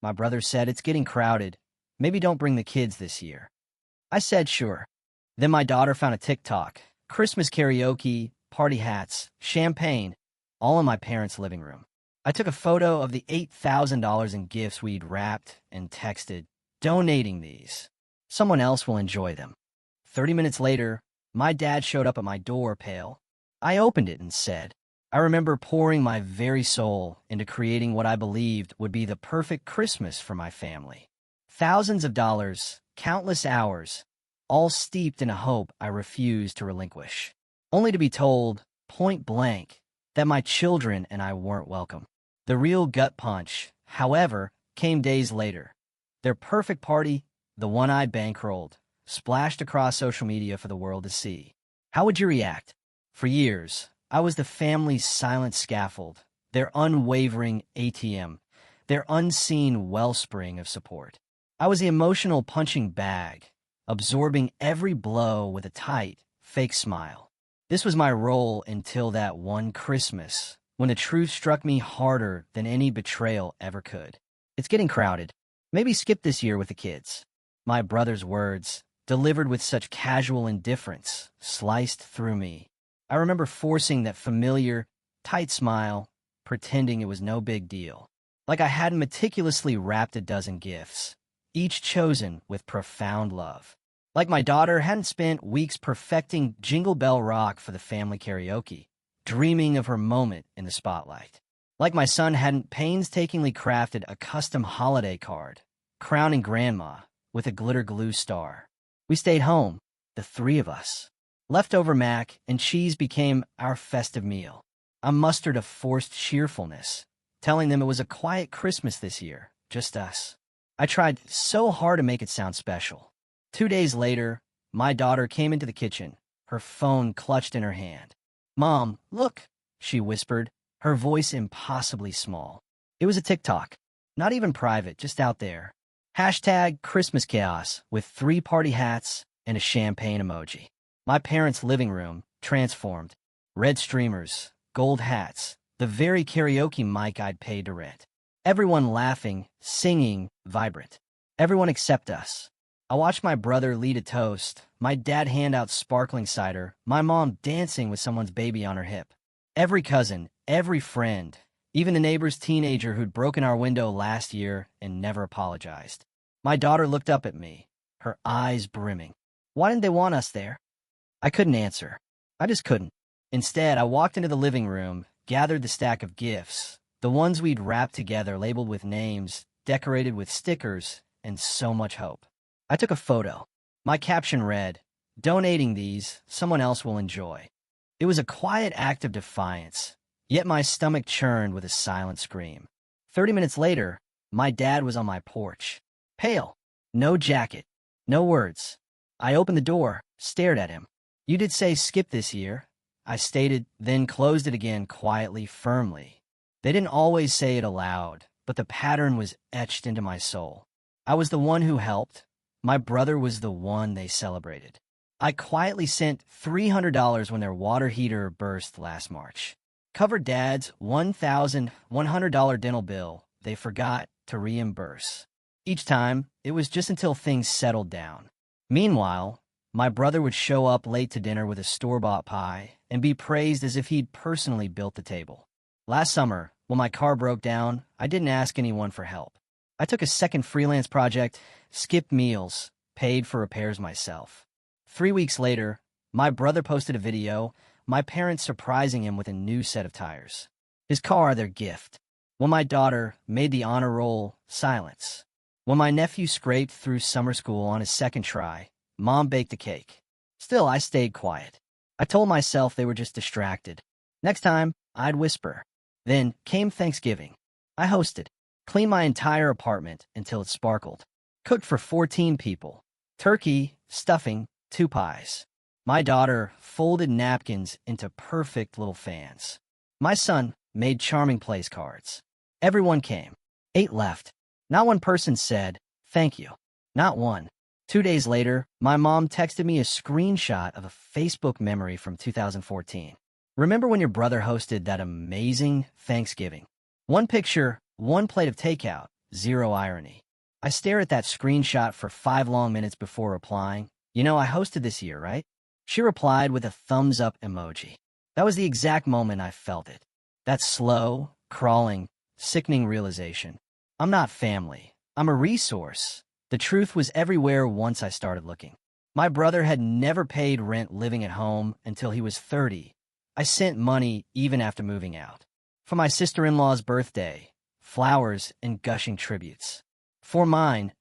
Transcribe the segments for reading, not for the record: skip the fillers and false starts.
My brother said, "It's getting crowded. Maybe don't bring the kids this year." I said, "Sure." Then my daughter found a TikTok. Christmas karaoke, party hats, champagne, all in my parents' living room. I took a photo of the $8,000 in gifts we'd wrapped and texted, "Donating these. Someone else will enjoy them." 30 minutes later, my dad showed up at my door, pale. I opened it and said, "I remember pouring my very soul into creating what I believed would be the perfect Christmas for my family. Thousands of dollars, countless hours, all steeped in a hope I refused to relinquish, only to be told, point blank, that my children and I weren't welcome." The real gut punch, however, came days later. Their perfect party, the one I bankrolled, splashed across social media for the world to see. How would you react? For years, I was the family's silent scaffold, their unwavering ATM, their unseen wellspring of support. I was the emotional punching bag, absorbing every blow with a tight, fake smile. This was my role until that one Christmas, when the truth struck me harder than any betrayal ever could. "It's getting crowded. Maybe skip this year with the kids." My brother's words, delivered with such casual indifference, sliced through me. I remember forcing that familiar, tight smile, pretending it was no big deal, like I hadn't meticulously wrapped a dozen gifts, each chosen with profound love. Like my daughter hadn't spent weeks perfecting Jingle Bell Rock for the family karaoke, dreaming of her moment in the spotlight. Like my son hadn't painstakingly crafted a custom holiday card, crowning Grandma with a glitter glue star. We stayed home, the three of us. Leftover mac and cheese became our festive meal, a mustard of forced cheerfulness, telling them it was a quiet Christmas this year, just us. I tried so hard to make it sound special. 2 days later, my daughter came into the kitchen, her phone clutched in her hand. "Mom, look," she whispered, her voice impossibly small. It was a TikTok, not even private, just out there. Hashtag Christmas Chaos with 3 party hats and a champagne emoji. My parents' living room, transformed. Red streamers, gold hats, the very karaoke mic I'd paid to rent. Everyone laughing, singing, vibrant. Everyone except us. I watched my brother lead a toast, my dad hand out sparkling cider, my mom dancing with someone's baby on her hip. Every cousin, every friend, even the neighbor's teenager who'd broken our window last year and never apologized. My daughter looked up at me, her eyes brimming. Why didn't they want us there? I couldn't answer. I just couldn't. Instead, I walked into the living room, gathered the stack of gifts, the ones we'd wrapped together, labeled with names, decorated with stickers, and so much hope. I took a photo. My caption read, "Donating these, someone else will enjoy." It was a quiet act of defiance, yet my stomach churned with a silent scream. 30 minutes later, my dad was on my porch. Pale, no jacket, no words. I opened the door, stared at him. "You did say skip this year," I stated, then closed it again quietly, firmly. They didn't always say it aloud, but the pattern was etched into my soul. I was the one who helped. My brother was the one they celebrated. I quietly sent $300 when their water heater burst last March. Covered Dad's $1,100 dental bill they forgot to reimburse. Each time, it was just until things settled down. Meanwhile, my brother would show up late to dinner with a store-bought pie and be praised as if he'd personally built the table. Last summer, when my car broke down, I didn't ask anyone for help. I took a second freelance project, skipped meals, paid for repairs myself. 3 weeks later, my brother posted a video, my parents surprising him with a new set of tires. His car, their gift. When my daughter made the honor roll, silence. When my nephew scraped through summer school on his second try, Mom baked a cake. Still, I stayed quiet. I told myself they were just distracted. Next time, I'd whisper. Then came Thanksgiving. I hosted. Cleaned my entire apartment until it sparkled. Cooked for 14 people. Turkey, stuffing, 2 pies. My daughter folded napkins into perfect little fans. My son made charming place cards. Everyone came. 8 left. Not one person said, "Thank you." Not one. 2 days later, my mom texted me a screenshot of a Facebook memory from 2014. "Remember when your brother hosted that amazing Thanksgiving? One picture, one plate of takeout, zero irony. I stare at that screenshot for 5 long minutes before replying. You know, I hosted this year, right? She replied with a thumbs up emoji. That was the exact moment I felt it. That slow, crawling, sickening realization. I'm not family. I'm a resource. The truth was everywhere once I started looking. My brother had never paid rent living at home until he was 30. I sent money even after moving out. For my sister-in-law's birthday, flowers and gushing tributes. For mine,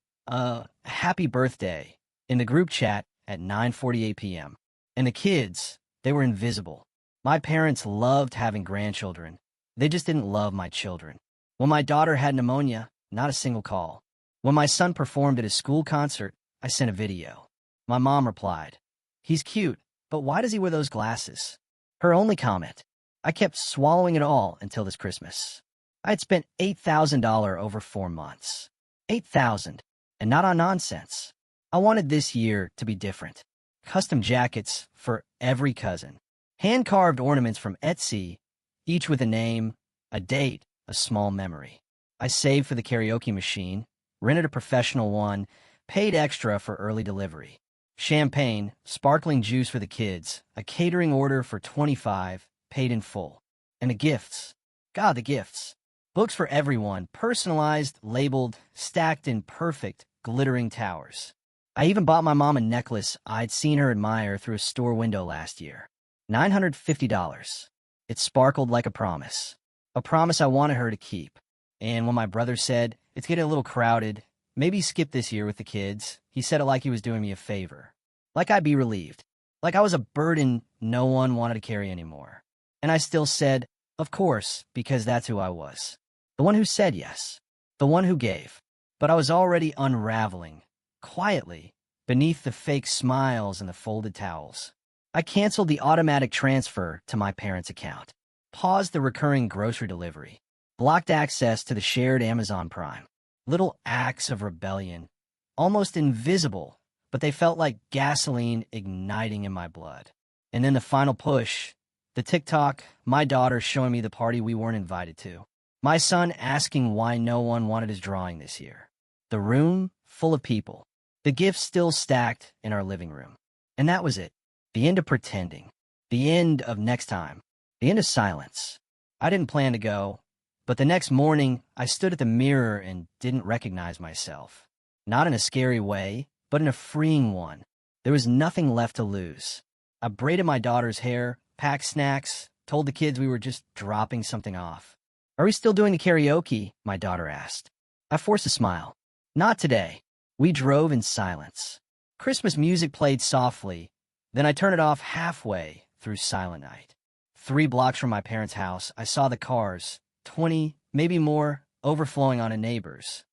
happy birthday, in the group chat at 9:48 p.m. And the kids, they were invisible. My parents loved having grandchildren. They just didn't love my children. When my daughter had pneumonia, not a single call. When my son performed at a school concert, I sent a video. My mom replied, "He's cute, but why does he wear those glasses?" Her only comment. I kept swallowing it all until this Christmas. I had spent $8,000 over 4 months. 8,000, and not on nonsense. I wanted this year to be different. Custom jackets for every cousin. Hand-carved ornaments from Etsy, each with a name, a date, a small memory. I saved for the karaoke machine, rented a professional one, paid extra for early delivery. Champagne, sparkling juice for the kids, a catering order for 25, paid in full. And the gifts. God, the gifts. Books for everyone, personalized, labeled, stacked in perfect, glittering towers. I even bought my mom a necklace I'd seen her admire through a store window last year. $950. It sparkled like a promise I wanted her to keep. And when my brother said, "It's getting a little crowded, maybe skip this year with the kids," he said it like he was doing me a favor. Like I'd be relieved. Like I was a burden no one wanted to carry anymore. And I still said, of course, because that's who I was. The one who said yes. The one who gave. But I was already unraveling, quietly, beneath the fake smiles and the folded towels. I canceled the automatic transfer to my parents' account. Paused the recurring grocery delivery. Blocked access to the shared Amazon Prime. Little acts of rebellion. Almost invisible, but they felt like gasoline igniting in my blood. And then the final push. The TikTok, my daughter showing me the party we weren't invited to. My son asking why no one wanted his drawing this year. The room full of people. The gifts still stacked in our living room. And that was it. The end of pretending. The end of next time. The end of silence. I didn't plan to go, but the next morning I stood at the mirror and didn't recognize myself. Not in a scary way, but in a freeing one. There was nothing left to lose. I braided my daughter's hair, packed snacks, told the kids we were just dropping something off. "Are we still doing the karaoke?" my daughter asked. I forced a smile. "Not today." We drove in silence. Christmas music played softly, then I turned it off halfway through Silent Night. 3 blocks from my parents' house, I saw the cars, 20, maybe more, overflowing on a neighbor's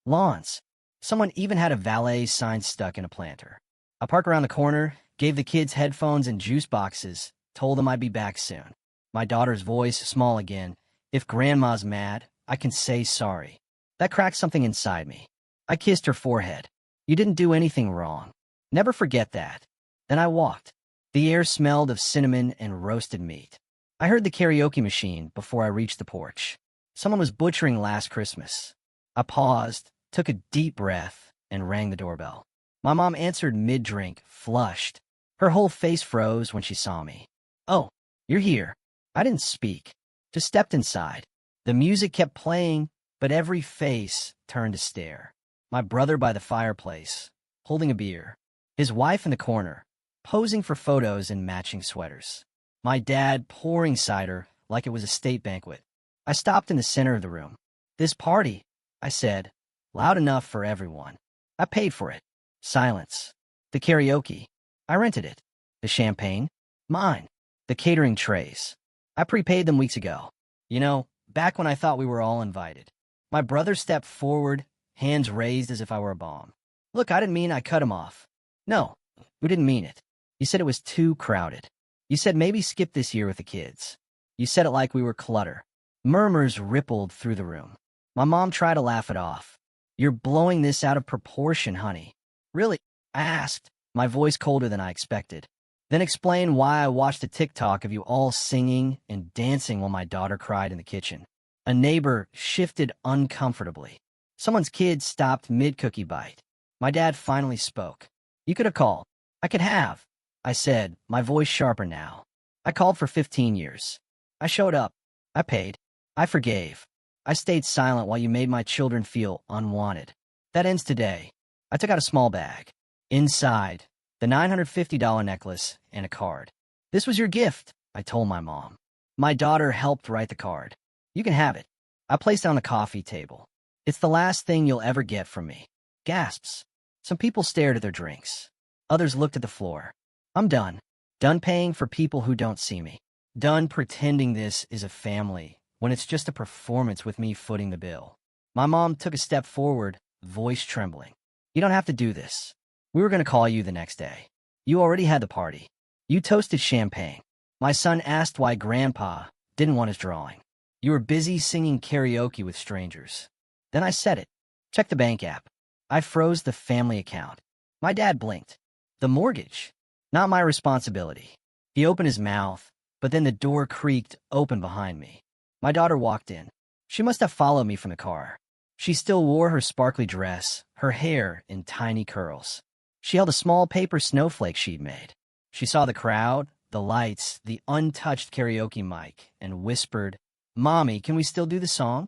lawns. Someone even had a valet sign stuck in a planter. I parked around the corner, gave the kids headphones and juice boxes, told them I'd be back soon. My daughter's voice small again. "If Grandma's mad, I can say sorry." That cracked something inside me. I kissed her forehead. "You didn't do anything wrong. Never forget that." Then I walked. The air smelled of cinnamon and roasted meat. I heard the karaoke machine before I reached the porch. Someone was butchering Last Christmas. I paused, took a deep breath, and rang the doorbell. My mom answered mid-drink, flushed. Her whole face froze when she saw me. "Oh, you're here." I didn't speak, just stepped inside. The music kept playing, but every face turned to stare. My brother by the fireplace, holding a beer. His wife in the corner, posing for photos in matching sweaters. My dad pouring cider like it was a state banquet. I stopped in the center of the room. "This party," I said, loud enough for everyone. "I paid for it." Silence. "The karaoke." "I rented it." "The champagne." "Mine." "The catering trays." "I prepaid them weeks ago. You know, back when I thought we were all invited." My brother stepped forward, hands raised as if I were a bomb. "Look, I didn't mean," I cut him off. "No, you didn't mean it. You said it was too crowded. You said maybe skip this year with the kids. You said it like we were clutter." Murmurs rippled through the room. My mom tried to laugh it off. "You're blowing this out of proportion, honey." "Really?" I asked, my voice colder than I expected. Then explained why I watched a TikTok of you all singing and dancing while my daughter cried in the kitchen. A neighbor shifted uncomfortably. Someone's kid stopped mid-cookie bite. My dad finally spoke. You could have called. I could have, I said, my voice sharper now. I called for 15 years. I showed up. I paid. I forgave. I stayed silent while you made my children feel unwanted. That ends today. I took out a small bag. Inside, the $950 necklace and a card. This was your gift, I told my mom. My daughter helped write the card. You can have it. I placed it on the coffee table. It's the last thing you'll ever get from me. Gasps. Some people stared at their drinks. Others looked at the floor. I'm done. Done paying for people who don't see me. Done pretending this is a family when it's just a performance with me footing the bill. My mom took a step forward, voice trembling. You don't have to do this. We were going to call you the next day. You already had the party. You toasted champagne. My son asked why Grandpa didn't want his drawing. You were busy singing karaoke with strangers. Then I said it. Check the bank app. I froze the family account. My dad blinked. The mortgage. Not my responsibility. He opened his mouth, but then the door creaked open behind me. My daughter walked in. She must have followed me from the car. She still wore her sparkly dress, her hair in tiny curls. She held a small paper snowflake she'd made. She saw the crowd, the lights, the untouched karaoke mic, and whispered, "Mommy, can we still do the song?"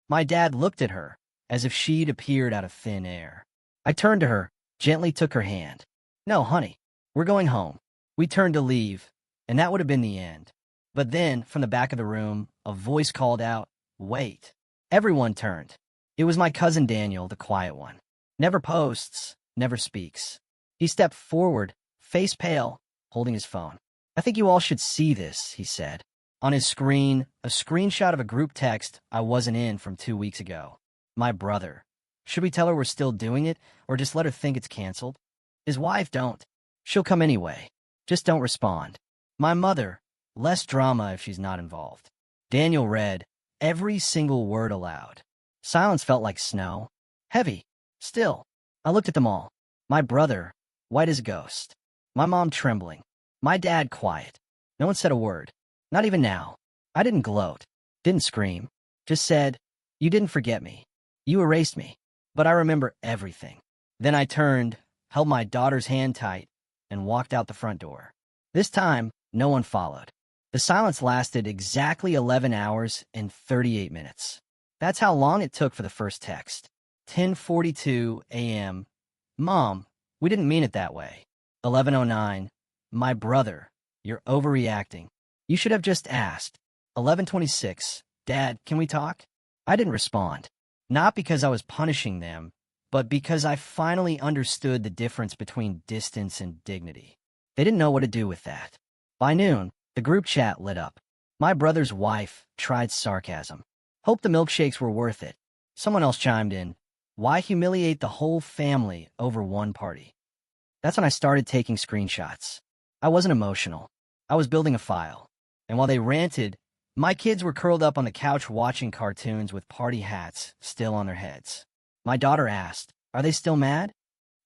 My dad looked at her, as if she'd appeared out of thin air. I turned to her, gently took her hand. "No, honey, we're going home." We turned to leave, and that would have been the end. But then, from the back of the room, a voice called out, "Wait." Everyone turned. It was my cousin Daniel, the quiet one. Never posts, never speaks. He stepped forward, face pale, holding his phone. "I think you all should see this," he said. On his screen, a screenshot of a group text I wasn't in from 2 weeks ago. My brother. Should we tell her we're still doing it, or just let her think it's canceled? His wife, don't. She'll come anyway. Just don't respond. My mother. Less drama if she's not involved. Daniel read every single word aloud. Silence felt like snow. Heavy. Still. I looked at them all. My brother, white as a ghost. My mom trembling. My dad quiet. No one said a word. Not even now. I didn't gloat. Didn't scream. Just said, "You didn't forget me. You erased me. But I remember everything." Then I turned, held my daughter's hand tight, and walked out the front door. This time, no one followed. The silence lasted exactly 11 hours and 38 minutes. That's how long it took for the first text. 10:42 a.m. "Mom, we didn't mean it that way." 11:09. "My brother, you're overreacting. You should have just asked." 11:26. "Dad, can we talk?" I didn't respond. Not because I was punishing them, but because I finally understood the difference between distance and dignity. They didn't know what to do with that. By noon, the group chat lit up. My brother's wife tried sarcasm. "Hope the milkshakes were worth it." Someone else chimed in, "Why humiliate the whole family over one party?" That's when I started taking screenshots. I wasn't emotional. I was building a file. And while they ranted, my kids were curled up on the couch watching cartoons with party hats still on their heads. My daughter asked, "Are they still mad?"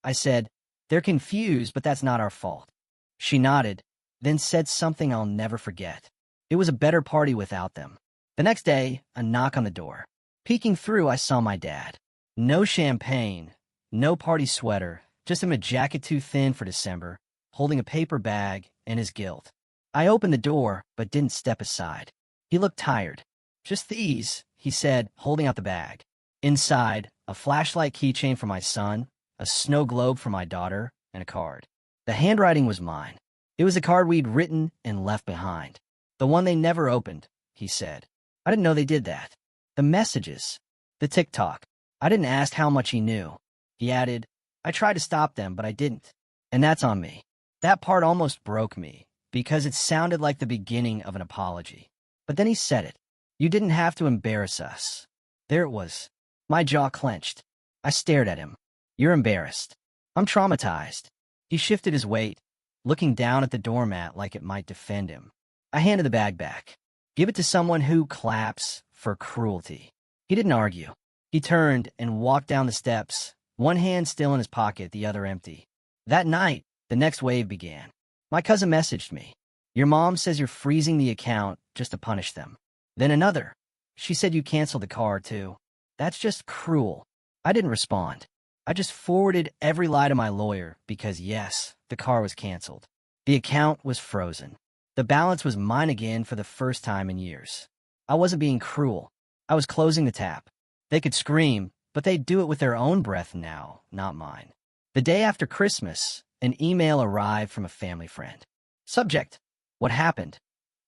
I said, "They're confused, but that's not our fault." She nodded, then said something I'll never forget. It was a better party without them. The next day, a knock on the door. Peeking through, I saw my dad. No champagne, no party sweater, just him a jacket too thin for December, holding a paper bag and his guilt. I opened the door, but didn't step aside. He looked tired. "Just these," he said, holding out the bag. Inside, a flashlight keychain for my son, a snow globe for my daughter, and a card. The handwriting was mine. It was the card we'd written and left behind. The one they never opened, he said. I didn't know they did that. The messages. The TikTok. I didn't ask how much he knew. He added, "I tried to stop them, but I didn't. And that's on me." That part almost broke me, because it sounded like the beginning of an apology. But then he said it. "You didn't have to embarrass us." There it was. My jaw clenched. I stared at him. "You're embarrassed." "I'm traumatized." He shifted his weight, looking down at the doormat like it might defend him. I handed the bag back. Give it to someone who claps for cruelty. He didn't argue. He turned and walked down the steps, one hand still in his pocket, the other empty. That night, the next wave began. My cousin messaged me. "Your mom says you're freezing the account just to punish them." Then another. "She said you canceled the car, too." That's just cruel. I didn't respond. I just forwarded every lie to my lawyer because, yes, the car was canceled. The account was frozen. The balance was mine again for the first time in years. I wasn't being cruel. I was closing the tap. They could scream, but they'd do it with their own breath now, not mine. The day after Christmas, an email arrived from a family friend. Subject: what happened?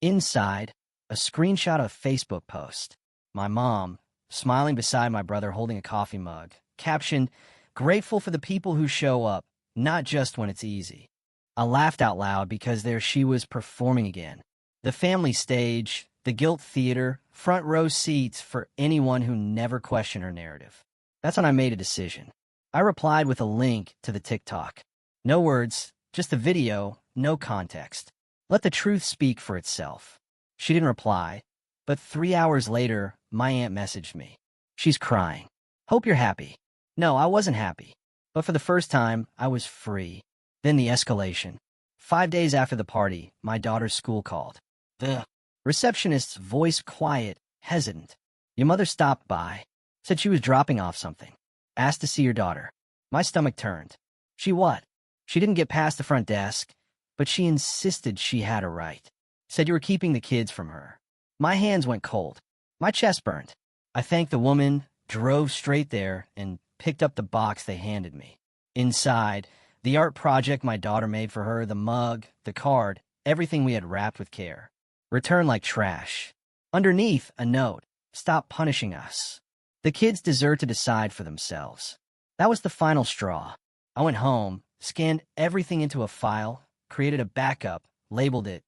Inside, a screenshot of a Facebook post. My mom, smiling beside my brother holding a coffee mug, captioned, "Grateful for the people who show up, not just when it's easy." I laughed out loud because there she was performing again. The family stage, the guilt theater, front row seats for anyone who never questioned her narrative. That's when I made a decision. I replied with a link to the TikTok. No words, just a video, no context. Let the truth speak for itself. She didn't reply, but 3 hours later, my aunt messaged me. She's crying. "Hope you're happy." No, I wasn't happy. But for the first time, I was free. Then the escalation. 5 days after the party, my daughter's school called. The receptionist's voice quiet, hesitant. "Your mother stopped by. Said she was dropping off something. Asked to see your daughter." My stomach turned. She what? She didn't get past the front desk, but she insisted she had a right. Said you were keeping the kids from her. My hands went cold. My chest burned. I thanked the woman, drove straight there, and picked up the box they handed me. Inside, the art project my daughter made for her, the mug, the card, everything we had wrapped with care. Returned like trash. Underneath, a note: "Stop punishing us. The kids deserve to decide for themselves." That was the final straw. I went home, scanned everything into a file, created a backup, labeled it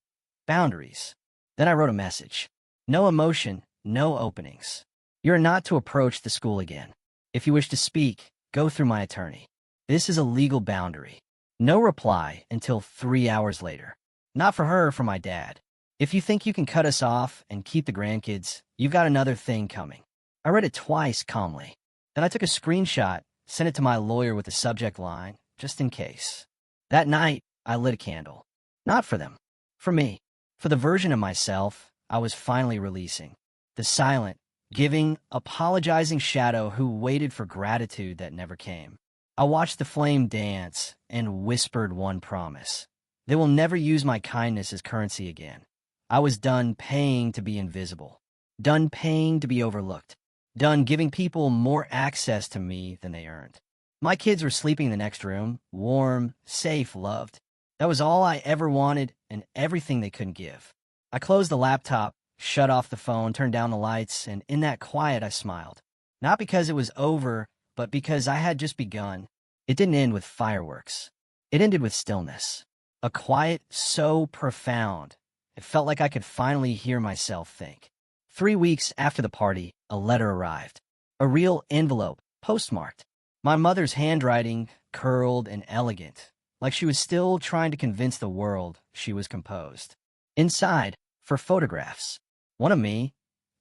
boundaries. Then I wrote a message. No emotion, no openings. You're not to approach the school again. If you wish to speak, go through my attorney. This is a legal boundary. No reply until 3 hours later. Not for her, for my dad. If you think you can cut us off and keep the grandkids, you've got another thing coming. I read it twice calmly. Then I took a screenshot, sent it to my lawyer with the subject line, just in case. That night, I lit a candle. Not for them. For me. For the version of myself I was finally releasing. The silent, giving, apologizing shadow who waited for gratitude that never came. I watched the flame dance and whispered one promise. They will never use my kindness as currency again. I was done paying to be invisible. Done paying to be overlooked. Done giving people more access to me than they earned. My kids were sleeping in the next room, warm, safe, loved. That was all I ever wanted and everything they couldn't give. I closed the laptop, shut off the phone, turned down the lights, and in that quiet I smiled. Not because it was over, but because I had just begun. It didn't end with fireworks. It ended with stillness. A quiet so profound, it felt like I could finally hear myself think. 3 weeks after the party, a letter arrived. A real envelope, postmarked. My mother's handwriting, curled and elegant, like she was still trying to convince the world she was composed. Inside, for photographs. One of me,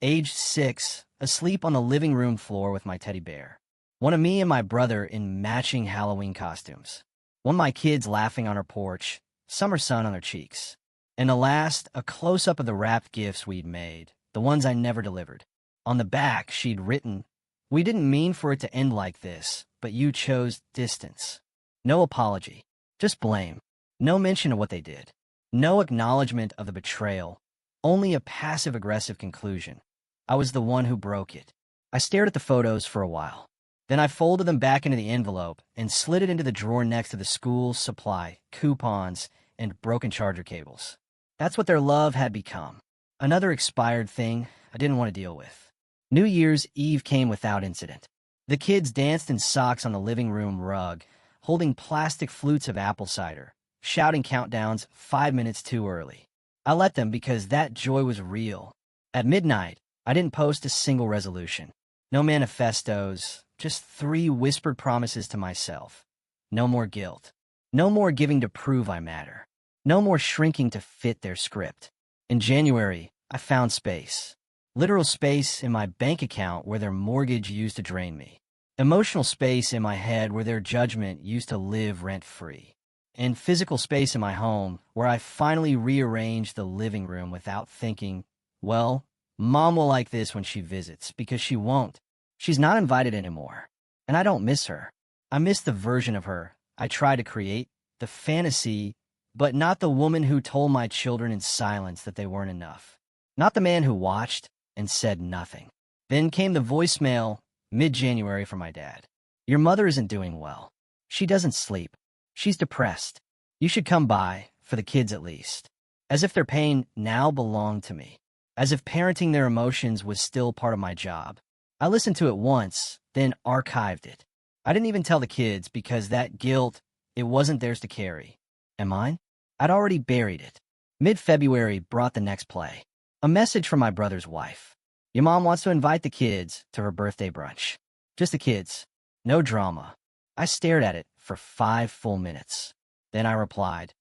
age 6, asleep on the living room floor with my teddy bear. One of me and my brother in matching Halloween costumes. One of my kids laughing on her porch, summer sun on their cheeks. And the last, a close-up of the wrapped gifts we'd made, the ones I never delivered. On the back, she'd written, "We didn't mean for it to end like this, but you chose distance." No apology, just blame. No mention of what they did. No acknowledgement of the betrayal. Only a passive-aggressive conclusion. I was the one who broke it. I stared at the photos for a while. Then I folded them back into the envelope and slid it into the drawer next to the school's supply, coupons, and broken charger cables. That's what their love had become. Another expired thing I didn't want to deal with. New Year's Eve came without incident. The kids danced in socks on the living room rug, holding plastic flutes of apple cider, shouting countdowns 5 minutes too early. I let them because that joy was real. At midnight, I didn't post a single resolution. No manifestos, just 3 whispered promises to myself. No more guilt. No more giving to prove I matter. No more shrinking to fit their script. In January, I found space. Literal space in my bank account where their mortgage used to drain me. Emotional space in my head where their judgment used to live rent-free. And physical space in my home where I finally rearranged the living room without thinking, well, Mom will like this when she visits, because she won't. She's not invited anymore. And I don't miss her. I miss the version of her I tried to create, the fantasy, but not the woman who told my children in silence that they weren't enough. Not the man who watched and said nothing. Then came the voicemail, mid-January, from my dad. Your mother isn't doing well. She doesn't sleep. She's depressed. You should come by, for the kids at least. As if their pain now belonged to me. As if parenting their emotions was still part of my job. I listened to it once, then archived it. I didn't even tell the kids because that guilt, it wasn't theirs to carry. And mine? I'd already buried it. Mid-February brought the next play. A message from my brother's wife. Your mom wants to invite the kids to her birthday brunch. Just the kids. No drama. I stared at it for 5 full minutes. Then I replied,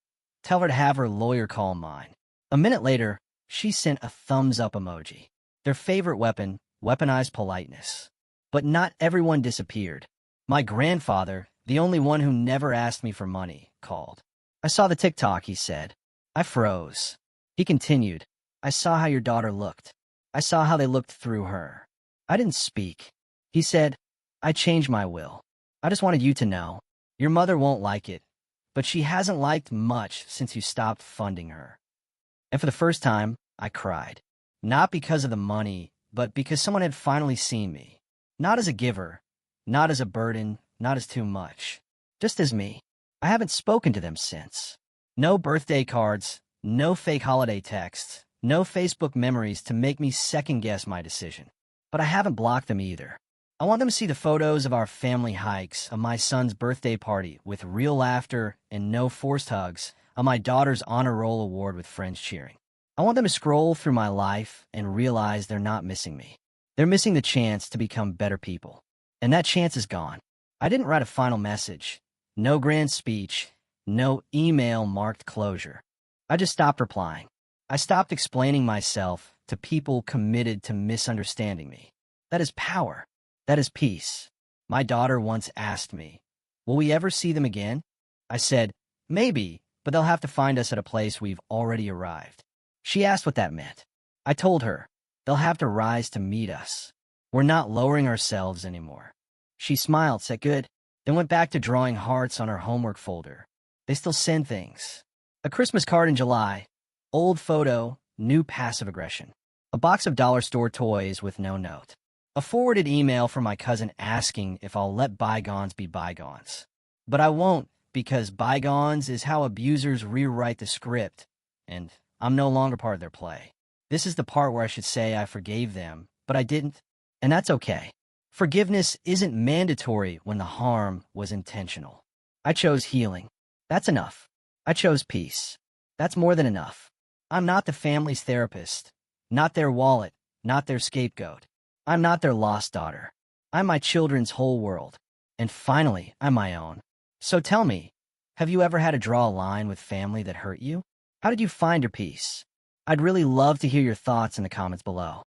tell her to have her lawyer call mine. A minute later, she sent a thumbs-up emoji. Their favorite weapon, weaponized politeness. But not everyone disappeared. My grandfather, the only one who never asked me for money, called. I saw the TikTok, he said. I froze. He continued, I saw how your daughter looked. I saw how they looked through her. I didn't speak. He said, I changed my will. I just wanted you to know. Your mother won't like it, but she hasn't liked much since you stopped funding her. And for the first time, I cried. Not because of the money, but because someone had finally seen me. Not as a giver, not as a burden, not as too much. Just as me. I haven't spoken to them since. No birthday cards, no fake holiday texts, no Facebook memories to make me second-guess my decision. But I haven't blocked them either. I want them to see the photos of our family hikes, of my son's birthday party with real laughter and no forced hugs, of my daughter's honor roll award with friends cheering. I want them to scroll through my life and realize they're not missing me. They're missing the chance to become better people. And that chance is gone. I didn't write a final message. No grand speech. No email marked closure. I just stopped replying. I stopped explaining myself to people committed to misunderstanding me. That is power. That is peace. My daughter once asked me, will we ever see them again? I said, maybe, but they'll have to find us at a place we've already arrived. She asked what that meant. I told her, they'll have to rise to meet us. We're not lowering ourselves anymore. She smiled, said good, then went back to drawing hearts on her homework folder. They still send things. A Christmas card in July. Old photo, new passive aggression. A box of dollar store toys with no note. A forwarded email from my cousin asking if I'll let bygones be bygones. But I won't, because bygones is how abusers rewrite the script, and I'm no longer part of their play. This is the part where I should say I forgave them, but I didn't, and that's okay. Forgiveness isn't mandatory when the harm was intentional. I chose healing. That's enough. I chose peace. That's more than enough. I'm not the family's therapist, not their wallet, not their scapegoat. I'm not their lost daughter. I'm my children's whole world. And finally, I'm my own. So tell me, have you ever had to draw a line with family that hurt you? How did you find your peace? I'd really love to hear your thoughts in the comments below.